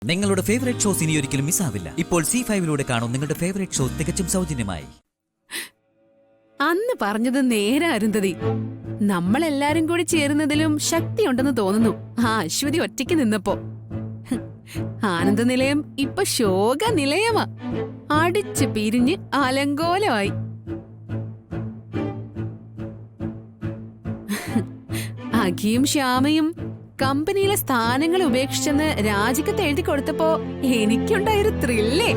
നിങ്ങളുടെ favourite shows ഇനി ഒരിക്കലും മിസ്സാവില്ല. ഇപ്പോൾ C5 കാണും നിങ്ങളുടെ ഫേവറേറ്റ് ഷോ തികച്ചും സൗജന്യമായി. അന്ന് പറഞ്ഞത് നേരെ അരുന്ധതി. നമ്മളെല്ലാരും കൂടി ചേരുന്നതിലും ശക്തിയുണ്ടെന്ന് തോന്നുന്നു ആ അശ്വതി ഒറ്റയ്ക്ക് നിന്നപ്പോ. ആനന്ദ നിലയം ഇപ്പൊ ശോക നിലയമാ. അടിച്ച് പിരിഞ്ഞ് അലങ്കോലമായി. അഖിയും ശ്യാമയും കമ്പനിയിലെ സ്ഥാനങ്ങൾ ഉപേക്ഷിച്ചെന്ന് രാജിക്കത്ത് എഴുതി കൊടുത്തപ്പോ എനിക്കുണ്ടായൊരു ത്രില്ലേ.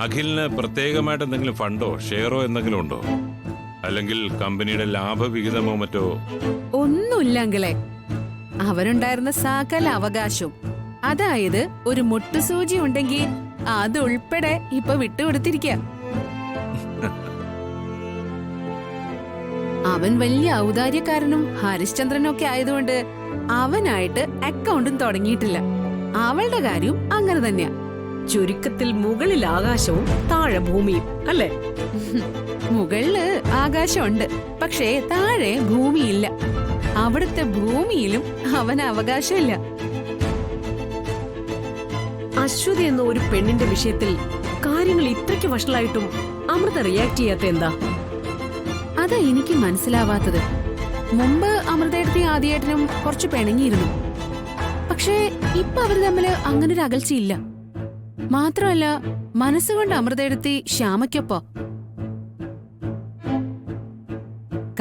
അഖിലിന് പ്രത്യേകമായിട്ട് എന്തെങ്കിലും ഫണ്ടോ ഷെയറോ എന്തെങ്കിലും ഉണ്ടോ? അല്ലെങ്കിൽ കമ്പനിയുടെ ലാഭവിഹിതമോ മറ്റോ? ഒന്നുമില്ലെങ്കിലേ അവരുണ്ടായിരുന്ന സകല അവകാശവും, അതായത് ഒരു മുട്ടുസൂചി ഉണ്ടെങ്കിൽ അതുൾപ്പെടെ ഇപ്പൊ വിട്ടുകൊടുത്തിരിക്ക. അവൻ വലിയ ഔദാര്യക്കാരനും ഹരിശ്ചന്ദ്രനും ഒക്കെ ആയതുകൊണ്ട് അവനായിട്ട് അക്കൗണ്ടും തുടങ്ങിയിട്ടില്ല. അവളുടെ കാര്യം അങ്ങനെ തന്നെയാ. ചുരുക്കത്തിൽ മുകളിൽ ആകാശവും താഴെ ഭൂമിയും അല്ലേ? മുകളില് ആകാശമുണ്ട്, പക്ഷേ താഴെ ഭൂമിയില്ല. അവിടുത്തെ ഭൂമിയിലും അവന് അവകാശമില്ല. അശ്വതി എന്ന ഒരു പെണ്ണിന്റെ വിഷയത്തിൽ കാര്യങ്ങൾ ഇത്രയ്ക്ക് വഷളായിട്ടും അമൃത റിയാക്ട് ചെയ്യാത്ത എന്താ? അതാ എനിക്ക് മനസ്സിലാവാത്തത്. മുമ്പ് അമൃതയെടുത്തി ആദ്യേട്ടനും കുറച്ച് പിണങ്ങിയിരുന്നു. പക്ഷേ ഇപ്പൊ അവര് തമ്മില് അങ്ങനൊരു അകൽച്ചയില്ല. മാത്രമല്ല, മനസ്സുകൊണ്ട് അമൃതയെടുത്തി ശ്യാമയ്ക്കൊപ്പോ.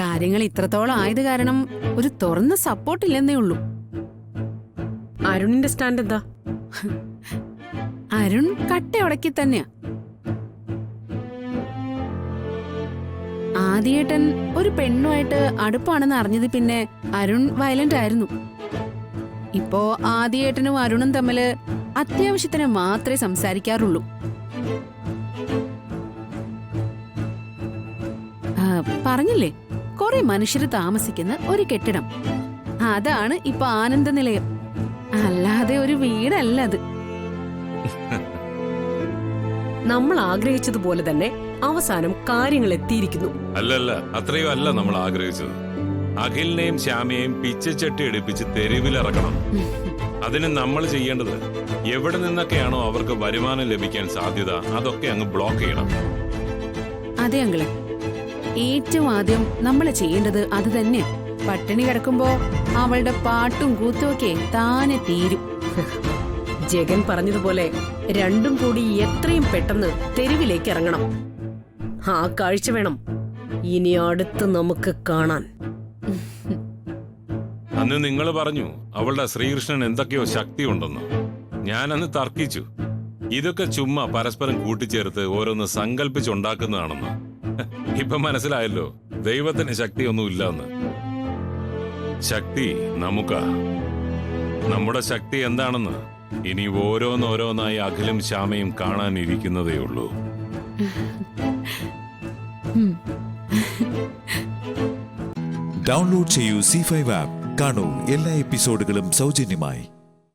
കാര്യങ്ങൾ ഇത്രത്തോളം ആയത് കാരണം ഒരു തുറന്ന സപ്പോർട്ടില്ലെന്നേ ഉള്ളൂ. അരുണിന്റെ സ്റ്റാൻഡ് എന്താ? അരുൺ കട്ടയുടക്കി തന്നെയാ. ആദ്യേട്ടൻ ഒരു പെണ്ണുമായിട്ട് അടുപ്പാണെന്ന് അറിഞ്ഞത് പിന്നെ അരുൺ വയലന്റ് ആയിരുന്നു. ഇപ്പോ ആദ്യേട്ടനും അരുണും തമ്മില് അത്യാവശ്യത്തിന് മാത്രമേ സംസാരിക്കാറുള്ളൂ. പറഞ്ഞില്ലേ, കുറെ മനുഷ്യര് താമസിക്കുന്ന ഒരു കെട്ടിടം. അതാണ് ഇപ്പൊ ആനന്ദ നിലയം, അല്ലാതെ ഒരു വീടല്ല അത്. നമ്മൾ ആഗ്രഹിച്ചതുപോലെ തന്നെ അവസാനം കാര്യങ്ങൾ എത്തിയിരിക്കുന്നു. അല്ലല്ല, അത്രയും അല്ല നമ്മൾ ആഗ്രഹിച്ചത്. അഖിലിനെയും ശ്യാമയെയും പിച്ചച്ചട്ടി എടുപ്പിച്ച് തെരുവിലിറക്കണം. അതിന് നമ്മൾ ചെയ്യേണ്ടത് എവിടെ നിന്നൊക്കെയാണോ അവർക്ക് വരുമാനം ലഭിക്കാൻ സാധ്യത അതൊക്കെ അങ്ങ് ബ്ലോക്ക് ചെയ്യണം. അതെ അങ്കിളെ, ഏറ്റവും ആദ്യം നമ്മൾ ചെയ്യേണ്ടത് അത് തന്നെ. പട്ടിണി കിടക്കുമ്പോ അവളുടെ പാട്ടും കൂത്തും ഒക്കെ താനെ തീരും. ജഗൻ പറഞ്ഞതുപോലെ രണ്ടും കൂടി എത്രയും പെട്ടെന്ന് തെരുവിലേക്ക് ഇറങ്ങണം. ആ കാഴ്ച വേണം ഇനി അടുത്ത് നമുക്ക് കാണാൻ. അന്ന് നിങ്ങൾ പറഞ്ഞു അവളുടെ ശ്രീകൃഷ്ണൻ എന്തൊക്കെയോ ശക്തിയുണ്ടെന്ന്. ഞാനന്ന് തർക്കിച്ചു. ഇതൊക്കെ ചുമ്മാ പരസ്പരം കൂട്ടിച്ചേർത്ത് ഓരോന്ന് സങ്കല്പിച്ചുണ്ടാക്കുന്നതാണെന്ന്. ഇപ്പൊ മനസ്സിലായല്ലോ ദൈവത്തിന് ശക്തിയൊന്നുമില്ലെന്ന്. ശക്തി നമുക്കാ. നമ്മുടെ ശക്തി എന്താണെന്ന് ഇനി ഓരോന്നോരോന്നായി അഖിലും ശ്യാമയും കാണാനിരിക്കുന്നതേ ഉള്ളൂ. ഡൗൺലോഡ് ചെയ്യൂ C5 ആപ്പ്. കാണൂ എല്ലാ എപ്പിസോഡുകളും സൗജന്യമായി.